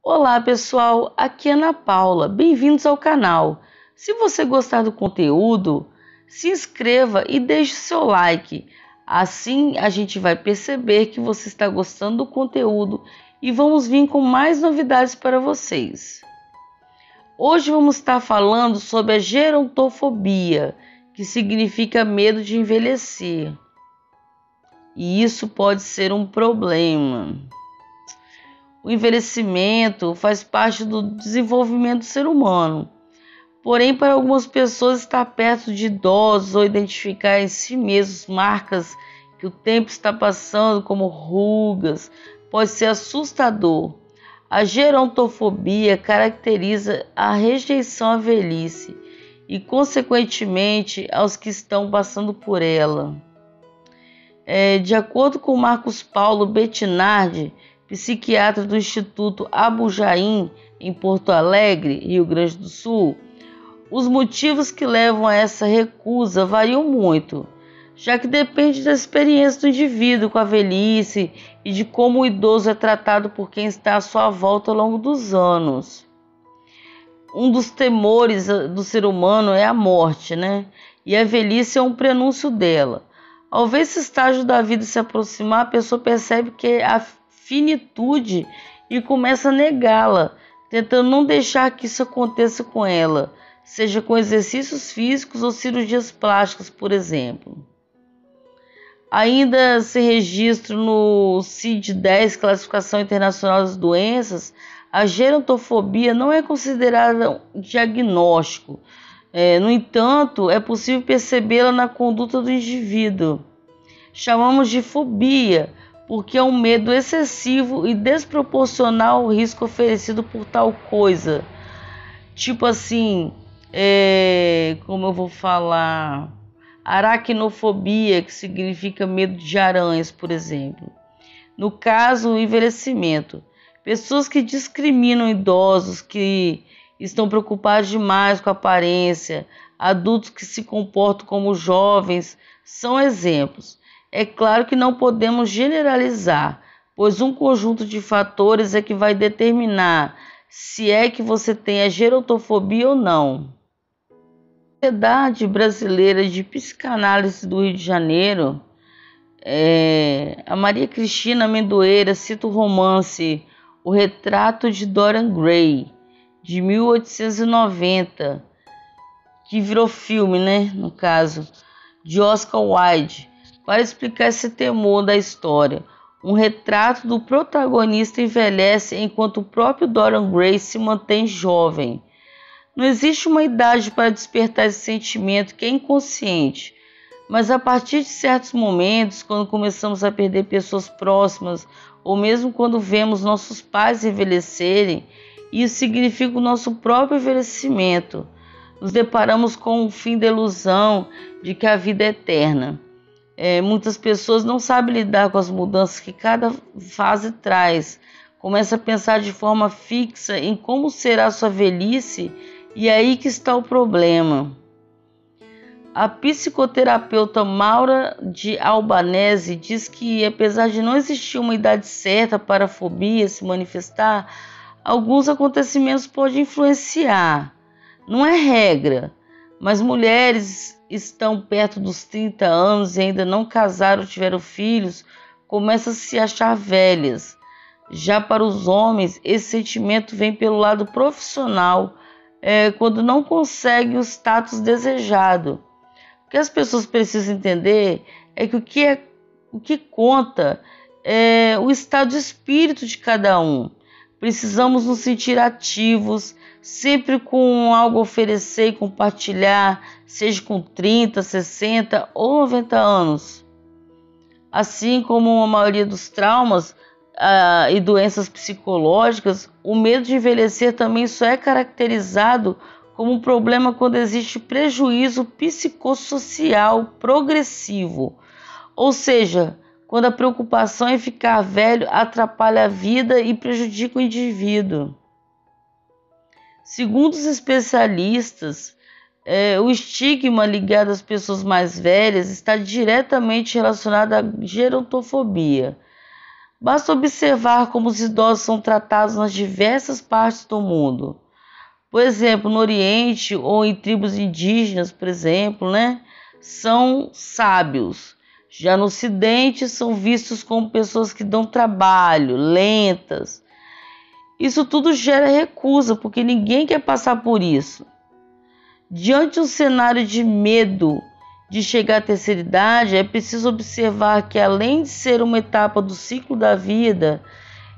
Olá pessoal, aqui é Ana Paula, bem-vindos ao canal. Se você gostar do conteúdo, se inscreva e deixe seu like. Assim a gente vai perceber que você está gostando do conteúdo e vamos vir com mais novidades para vocês. Hoje vamos estar falando sobre a gerontofobia, que significa medo de envelhecer. E isso pode ser um problema. O envelhecimento faz parte do desenvolvimento do ser humano. Porém, para algumas pessoas, estar perto de idosos ou identificar em si mesmos marcas que o tempo está passando, como rugas, pode ser assustador. A gerontofobia caracteriza a rejeição à velhice e, consequentemente, aos que estão passando por ela. De acordo com Marcos Paulo Bettinardi, psiquiatra do Instituto Abu Jaim, em Porto Alegre, Rio Grande do Sul, os motivos que levam a essa recusa variam muito, já que depende da experiência do indivíduo com a velhice e de como o idoso é tratado por quem está à sua volta ao longo dos anos. Um dos temores do ser humano é a morte, né? E a velhice é um prenúncio dela. Ao ver esse estágio da vida se aproximar, a pessoa percebe que a finitude e começa a negá-la, tentando não deixar que isso aconteça com ela, seja com exercícios físicos ou cirurgias plásticas, por exemplo. Ainda se registra no CID-10, Classificação Internacional das Doenças, a gerontofobia não é considerada um diagnóstico. No entanto, é possível percebê-la na conduta do indivíduo. Chamamos de fobia, porque é um medo excessivo e desproporcional ao risco oferecido por tal coisa. Tipo assim, como eu vou falar, aracnofobia, que significa medo de aranhas, por exemplo. No caso, o envelhecimento. Pessoas que discriminam idosos, que estão preocupados demais com a aparência, adultos que se comportam como jovens, são exemplos. É claro que não podemos generalizar, pois um conjunto de fatores é que vai determinar se é que você tem a gerontofobia ou não. A Sociedade Brasileira de Psicanálise do Rio de Janeiro, a Maria Cristina Amendoeira cita o romance O Retrato de Dorian Gray, de 1890, que virou filme, né, no caso, de Oscar Wilde, para explicar esse temor da história. Um retrato do protagonista envelhece enquanto o próprio Dorian Gray se mantém jovem. Não existe uma idade para despertar esse sentimento que é inconsciente, mas a partir de certos momentos, quando começamos a perder pessoas próximas, ou mesmo quando vemos nossos pais envelhecerem, isso significa o nosso próprio envelhecimento. Nos deparamos com o fim da ilusão de que a vida é eterna. Muitas pessoas não sabem lidar com as mudanças que cada fase traz. Começa a pensar de forma fixa em como será a sua velhice, e é aí que está o problema. A psicoterapeuta Maura de Albanese diz que, apesar de não existir uma idade certa para a fobia se manifestar, alguns acontecimentos podem influenciar. Não é regra, mas mulheres estão perto dos 30 anos e ainda não casaram ou tiveram filhos, começam a se achar velhas. Já para os homens, esse sentimento vem pelo lado profissional, quando não conseguem o status desejado. O que as pessoas precisam entender é que o que conta é o estado de espírito de cada um. Precisamos nos sentir ativos, sempre com algo a oferecer e compartilhar, seja com 30, 60 ou 90 anos. Assim como a maioria dos traumas e doenças psicológicas, o medo de envelhecer também só é caracterizado como um problema quando existe prejuízo psicossocial progressivo, ou seja, quando a preocupação em ficar velho atrapalha a vida e prejudica o indivíduo. Segundo os especialistas, o estigma ligado às pessoas mais velhas está diretamente relacionado à gerontofobia. Basta observar como os idosos são tratados nas diversas partes do mundo. Por exemplo, no Oriente ou em tribos indígenas, por exemplo, são sábios. Já no Ocidente, são vistos como pessoas que dão trabalho, lentas. Isso tudo gera recusa, porque ninguém quer passar por isso. Diante de um cenário de medo de chegar à terceira idade, é preciso observar que, além de ser uma etapa do ciclo da vida,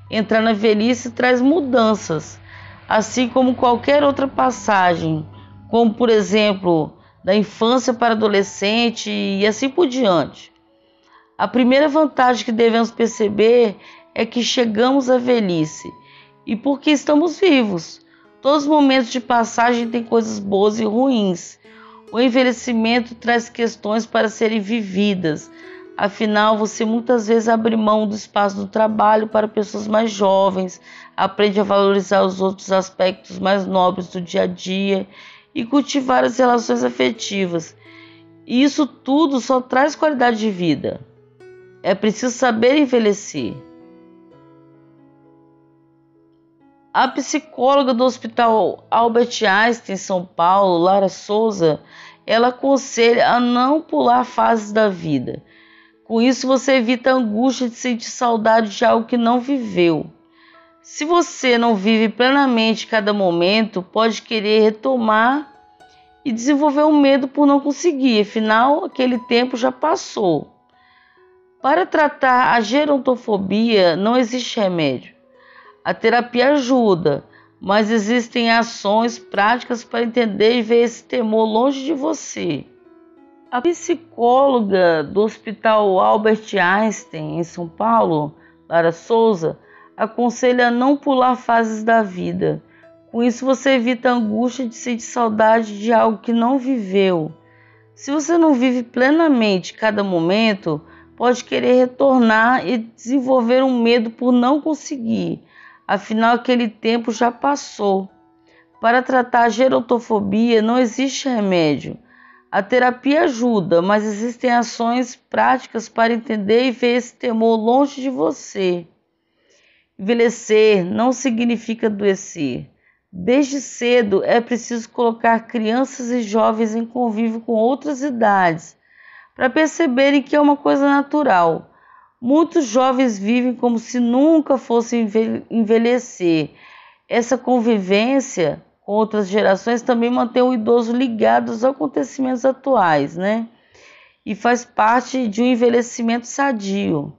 entrar na velhice traz mudanças, assim como qualquer outra passagem, como, por exemplo, da infância para adolescente e assim por diante. A primeira vantagem que devemos perceber é que chegamos à velhice e porque estamos vivos. Todos os momentos de passagem têm coisas boas e ruins. O envelhecimento traz questões para serem vividas. Afinal, você muitas vezes abre mão do espaço do trabalho para pessoas mais jovens, aprende a valorizar os outros aspectos mais nobres do dia a dia e cultivar as relações afetivas. E isso tudo só traz qualidade de vida. É preciso saber envelhecer. A psicóloga do Hospital Albert Einstein, em São Paulo, Lara Souza, ela aconselha a não pular fases da vida. Com isso, você evita a angústia de sentir saudade de algo que não viveu. Se você não vive plenamente cada momento, pode querer retomar e desenvolver um medo por não conseguir, afinal, aquele tempo já passou. Para tratar a gerontofobia, não existe remédio. A terapia ajuda, mas existem ações práticas para entender e ver esse temor longe de você. A psicóloga do Hospital Albert Einstein, em São Paulo, Lara Souza, aconselha a não pular fases da vida. Com isso, você evita a angústia de sentir saudade de algo que não viveu. Se você não vive plenamente cada momento, pode querer retornar e desenvolver um medo por não conseguir. Afinal, aquele tempo já passou. Para tratar a gerontofobia, não existe remédio. A terapia ajuda, mas existem ações práticas para entender e ver esse temor longe de você. Envelhecer não significa adoecer. Desde cedo é preciso colocar crianças e jovens em convívio com outras idades, para perceberem que é uma coisa natural. Muitos jovens vivem como se nunca fossem envelhecer. Essa convivência com outras gerações também mantém o idoso ligado aos acontecimentos atuais, E faz parte de um envelhecimento sadio.